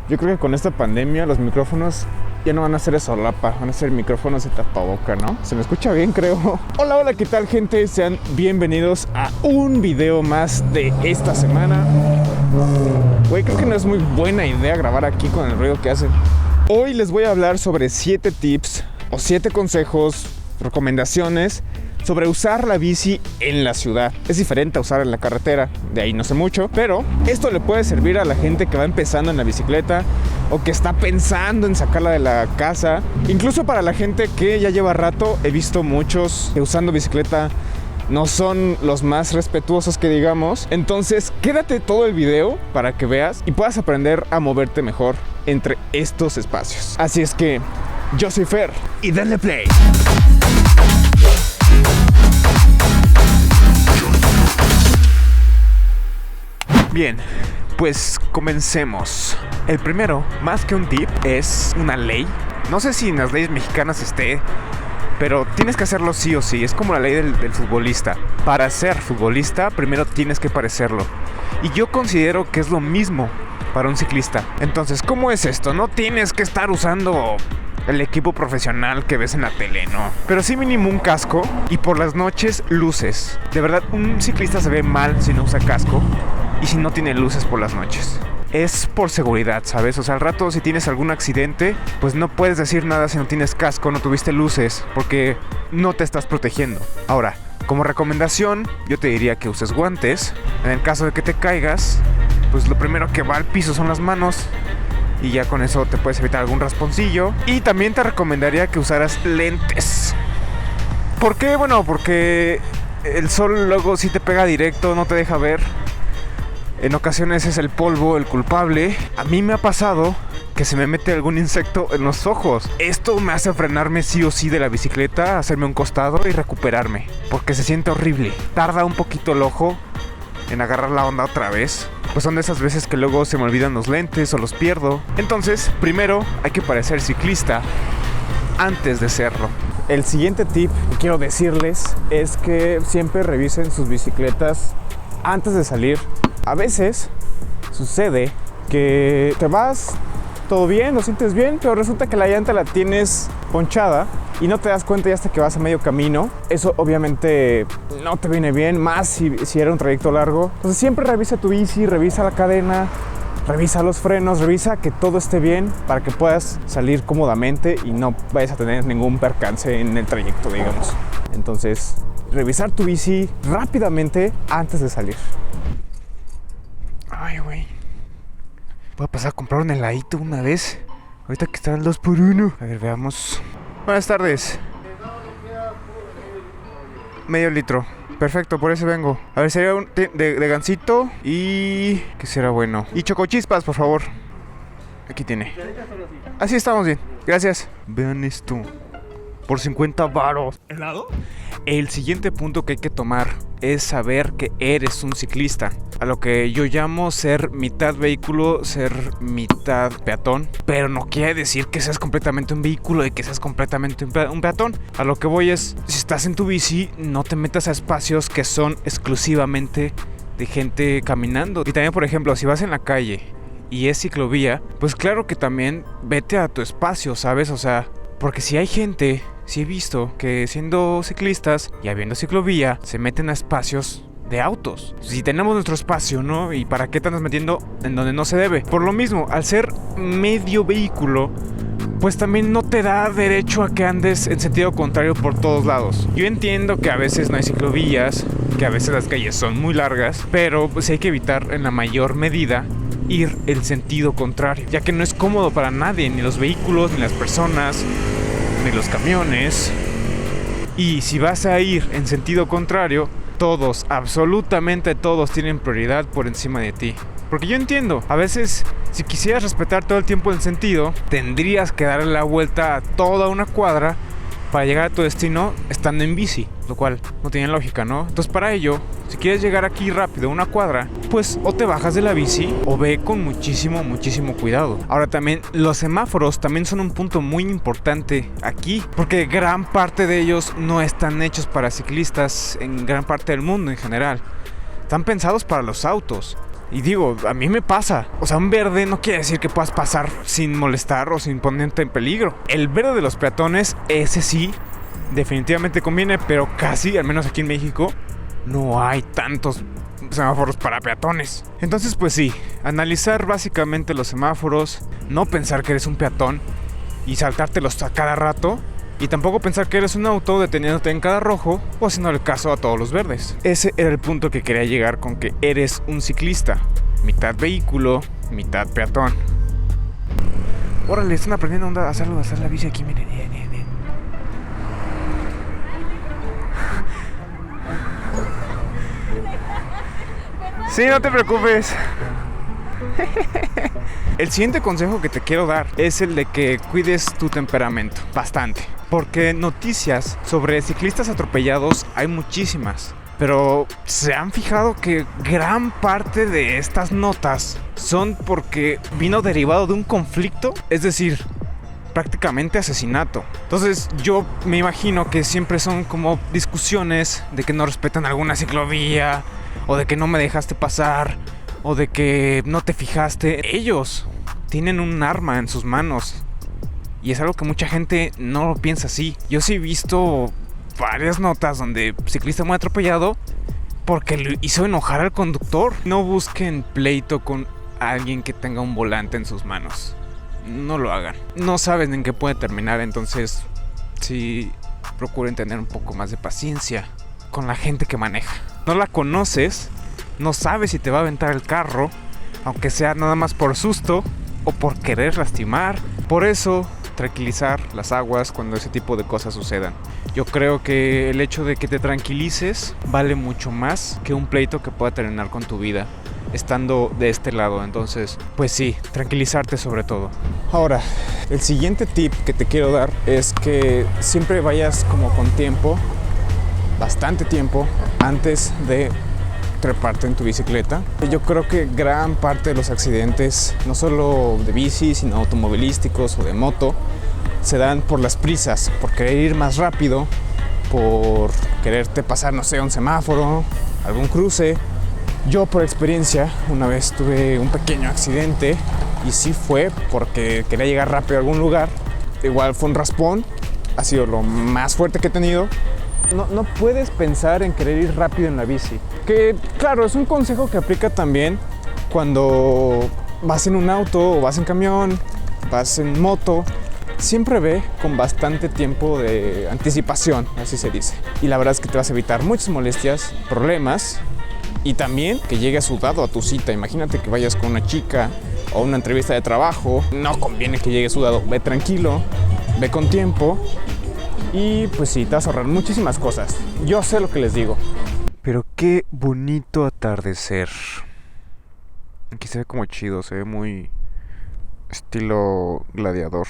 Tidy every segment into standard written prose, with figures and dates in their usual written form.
Yo creo que con esta pandemia los micrófonos ya no van a ser de solapa, van a ser micrófonos de tapaboca, ¿no? Se me escucha bien, creo. Hola, hola, ¿qué tal, gente? Sean bienvenidos a un video más de esta semana. Güey, creo que no es muy buena idea grabar aquí con el ruido que hacen. Hoy les voy a hablar sobre 7 tips o 7 consejos, recomendaciones sobre usar la bici en la ciudad. Es diferente a usar en la carretera, de ahí no sé mucho, pero esto le puede servir a la gente que va empezando en la bicicleta o que está pensando en sacarla de la casa. Incluso para la gente que ya lleva rato, he visto muchos que usando bicicleta no son los más respetuosos que digamos. Entonces quédate todo el video para que veas y puedas aprender a moverte mejor entre estos espacios. Así es que yo soy Fer y denle play. Bien, pues comencemos. El primero, más que un tip, es una ley. No sé si en las leyes mexicanas esté, pero tienes que hacerlo sí o sí. Es como la ley del futbolista. Para ser futbolista, primero tienes que parecerlo. Y yo considero que es lo mismo para un ciclista. Entonces, ¿cómo es esto? No tienes que estar usando el equipo profesional que ves en la tele, no. Pero sí mínimo un casco y por las noches luces. De verdad, un ciclista se ve mal si no usa casco y si no tiene luces por las noches. Es por seguridad, ¿sabes? O sea, al rato si tienes algún accidente, pues no puedes decir nada si no tienes casco, no tuviste luces, porque no te estás protegiendo. Ahora, como recomendación, yo te diría que uses guantes. En el caso de que te caigas, pues lo primero que va al piso son las manos y ya con eso te puedes evitar algún rasponcillo. Y también te recomendaría que usaras lentes. ¿Por qué? Bueno, porque el sol luego sí te pega directo, no te deja ver. En ocasiones es el polvo el culpable. A mí me ha pasado que se me mete algún insecto en los ojos. Esto me hace frenarme sí o sí de la bicicleta, hacerme un costado y recuperarme, porque se siente horrible. Tarda un poquito el ojo en agarrar la onda otra vez. Pues son de esas veces que luego se me olvidan los lentes o los pierdo. Entonces, primero hay que parecer ciclista antes de serlo. El siguiente tip que quiero decirles es que siempre revisen sus bicicletas antes de salir. A veces sucede que te vas todo bien, lo sientes bien, pero resulta que la llanta la tienes ponchada y no te das cuenta ya hasta que vas a medio camino. Eso obviamente no te viene bien, más si era un trayecto largo. Entonces siempre revisa tu bici, revisa la cadena, revisa los frenos, revisa que todo esté bien para que puedas salir cómodamente y no vayas a tener ningún percance en el trayecto, digamos. Entonces, revisar tu bici rápidamente antes de salir. Ay, güey. Voy a pasar a comprar un heladito una vez. Ahorita que está el 2x1. A ver, veamos. Buenas tardes. Medio litro. Perfecto, por eso vengo. A ver, sería un de gansito y... ¿qué será bueno? Y chocochispas, por favor. Aquí tiene. Así estamos bien. Gracias. Vean esto. Por 50 varos. ¿Helado? El siguiente punto que hay que tomar es saber que eres un ciclista. A lo que yo llamo ser mitad vehículo, ser mitad peatón. Pero no quiere decir que seas completamente un vehículo y que seas completamente un peatón. A lo que voy es, si estás en tu bici, no te metas a espacios que son exclusivamente de gente caminando. Y también, por ejemplo, si vas en la calle y es ciclovía, pues claro que también vete a tu espacio, ¿sabes? O sea, porque si hay gente... Sí he visto que siendo ciclistas y habiendo ciclovía se meten a espacios de autos. Si tenemos nuestro espacio, ¿no? ¿Y para qué te andas metiendo en donde no se debe? Por lo mismo, al ser medio vehículo, pues también no te da derecho a que andes en sentido contrario por todos lados. Yo entiendo que a veces no hay ciclovías, que a veces las calles son muy largas, pero pues hay que evitar en la mayor medida ir el sentido contrario, ya que no es cómodo para nadie, ni los vehículos, ni las personas, ni los camiones. Y si vas a ir en sentido contrario, todos, absolutamente todos tienen prioridad por encima de ti. Porque yo entiendo, a veces si quisieras respetar todo el tiempo el sentido, tendrías que darle la vuelta a toda una cuadra para llegar a tu destino estando en bici, lo cual no tiene lógica, ¿no? Entonces para ello, si quieres llegar aquí rápido a una cuadra, pues o te bajas de la bici o ve con muchísimo cuidado. Ahora también, los semáforos también son un punto muy importante aquí, porque gran parte de ellos no están hechos para ciclistas en gran parte del mundo en general. Están pensados para los autos. Y digo, a mí me pasa. O sea, un verde no quiere decir que puedas pasar sin molestar o sin ponerte en peligro. El verde de los peatones, ese sí, definitivamente conviene, pero casi, al menos aquí en México, no hay tantos semáforos para peatones. Entonces, pues sí, analizar básicamente los semáforos, no pensar que eres un peatón y saltártelos a cada rato. Y tampoco pensar que eres un auto deteniéndote en cada rojo o haciéndole caso a todos los verdes. Ese era el punto que quería llegar con que eres un ciclista. Mitad vehículo, mitad peatón. Órale, están aprendiendo a hacer la bici aquí, miren. Sí, no te preocupes. El siguiente consejo que te quiero dar es el de que cuides tu temperamento bastante, porque noticias sobre ciclistas atropellados hay muchísimas, pero ¿se han fijado que gran parte de estas notas son porque vino derivado de un conflicto? Es decir, prácticamente asesinato. Entonces yo me imagino que siempre son como discusiones de que no respetan alguna ciclovía, o de que no me dejaste pasar, o de que no te fijaste. Ellos tienen un arma en sus manos y es algo que mucha gente no lo piensa así. Yo sí he visto varias notas donde ciclista muy atropellado porque le hizo enojar al conductor. No busquen pleito con alguien que tenga un volante en sus manos. No lo hagan. No saben en qué puede terminar, entonces sí procuren tener un poco más de paciencia con la gente que maneja. No la conoces, no sabes si te va a aventar el carro, aunque sea nada más por susto o por querer lastimar. Por eso, tranquilizar las aguas cuando ese tipo de cosas sucedan. Yo creo que el hecho de que te tranquilices vale mucho más que un pleito que pueda terminar con tu vida estando de este lado. Entonces, pues sí, tranquilizarte sobre todo. Ahora, el siguiente tip que te quiero dar es que siempre vayas como con tiempo, bastante tiempo, antes de treparte en tu bicicleta. Yo creo que gran parte de los accidentes, no solo de bici, sino automovilísticos o de moto, se dan por las prisas, por querer ir más rápido, por quererte pasar, no sé, un semáforo, algún cruce. Yo por experiencia una vez tuve un pequeño accidente y sí fue porque quería llegar rápido a algún lugar. Igual fue un raspón, ha sido lo más fuerte que he tenido. No puedes pensar en querer ir rápido en la bici. Que claro, es un consejo que aplica también cuando vas en un auto o vas en camión, vas en moto. Siempre ve con bastante tiempo de anticipación, así se dice. Y la verdad es que te vas a evitar muchas molestias, problemas y también que llegues sudado a tu cita. Imagínate que vayas con una chica o una entrevista de trabajo. No conviene que llegues sudado. Ve tranquilo, ve con tiempo. Y pues sí, te vas a ahorrar muchísimas cosas. Yo sé lo que les digo. Pero qué bonito atardecer. Aquí se ve como chido, se ve muy estilo gladiador.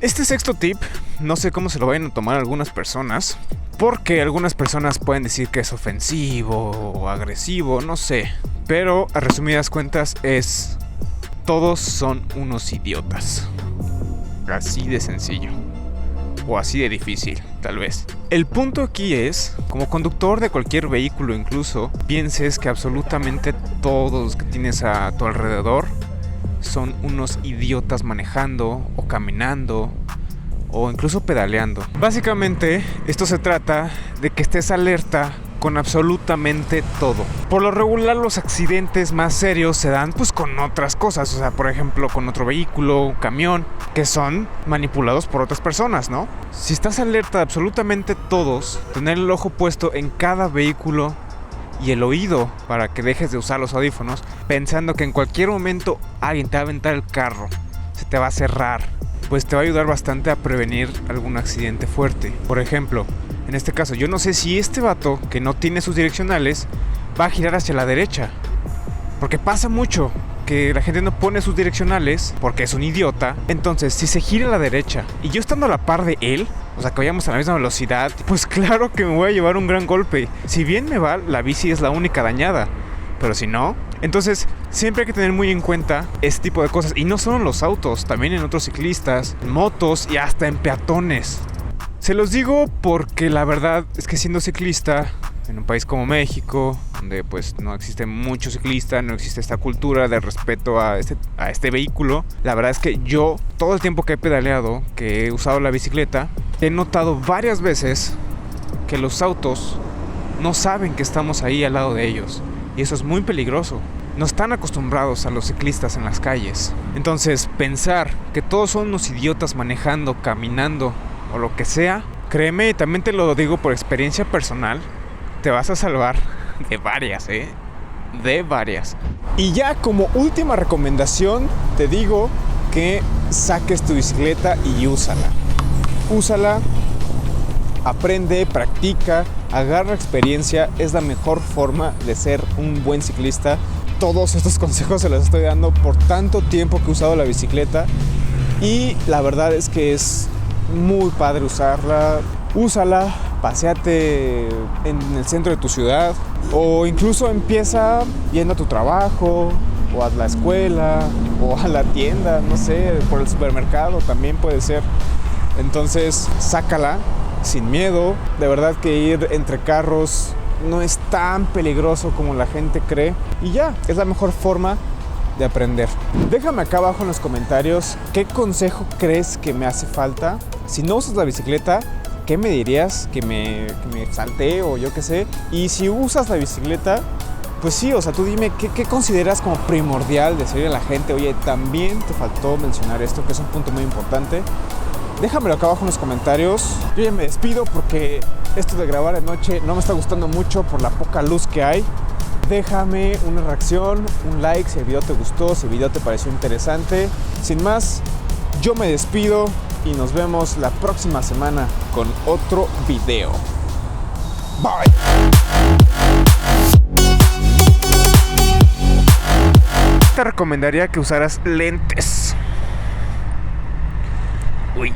Este sexto tip, no sé cómo se lo vayan a tomar algunas personas, porque algunas personas pueden decir que es ofensivo o agresivo, no sé. Pero a resumidas cuentas es: todos son unos idiotas. Así de sencillo. O así de difícil, tal vez. El punto aquí es, como conductor de cualquier vehículo incluso, pienses que absolutamente todos los que tienes a tu alrededor son unos idiotas manejando o caminando o incluso pedaleando. Básicamente, esto se trata de que estés alerta con absolutamente todo. Por lo regular, los accidentes más serios se dan pues con otras cosas, o sea, por ejemplo, con otro vehículo, un camión, que son manipulados por otras personas, ¿no? Si estás alerta de absolutamente todos, tener el ojo puesto en cada vehículo y el oído para que dejes de usar los audífonos, pensando que en cualquier momento alguien te va a aventar el carro, se te va a cerrar, pues te va a ayudar bastante a prevenir algún accidente fuerte. Por ejemplo, en este caso, yo no sé si este vato que no tiene sus direccionales va a girar hacia la derecha, porque pasa mucho que la gente no pone sus direccionales porque es un idiota. Entonces, si se gira a la derecha y yo estando a la par de él, o sea, que vayamos a la misma velocidad, pues claro que me voy a llevar un gran golpe. Si bien me va, la bici es la única dañada, pero si no, entonces siempre hay que tener muy en cuenta este tipo de cosas. Y no solo en los autos, también en otros ciclistas, en motos y hasta en peatones. Se los digo porque la verdad es que siendo ciclista en un país como México, donde pues no existe mucho ciclista, no existe esta cultura de respeto a este vehículo. La verdad es que yo, todo el tiempo que he pedaleado, que he usado la bicicleta, he notado varias veces que los autos no saben que estamos ahí al lado de ellos. Y eso es muy peligroso. No están acostumbrados a los ciclistas en las calles. Entonces, pensar que todos son unos idiotas manejando, caminando o lo que sea, créeme, y también te lo digo por experiencia personal, te vas a salvar de varias, de varias. Y ya como última recomendación, te digo que saques tu bicicleta y úsala. Úsala, aprende, practica, agarra experiencia. Es la mejor forma de ser un buen ciclista. Todos estos consejos se los estoy dando por tanto tiempo que he usado la bicicleta. Y la verdad es que es muy padre usarla. Úsala, paséate en el centro de tu ciudad, o incluso empieza yendo a tu trabajo, o a la escuela, o a la tienda, no sé, por el supermercado también puede ser. Entonces, sácala sin miedo. De verdad que ir entre carros no es tan peligroso como la gente cree. Y ya, es la mejor forma de aprender. Déjame acá abajo en los comentarios qué consejo crees que me hace falta. Si no usas la bicicleta, ¿qué me dirías? ¿Que me saltee o yo qué sé? Y si usas la bicicleta, pues sí, o sea, tú dime qué consideras como primordial decirle a la gente: oye, también te faltó mencionar esto, que es un punto muy importante. Déjamelo acá abajo en los comentarios. Yo ya me despido porque esto de grabar de noche no me está gustando mucho por la poca luz que hay. Déjame una reacción, un like si el video te gustó, si el video te pareció interesante. Sin más, yo me despido y nos vemos la próxima semana con otro video. Bye. Te recomendaría que usaras lentes. Uy.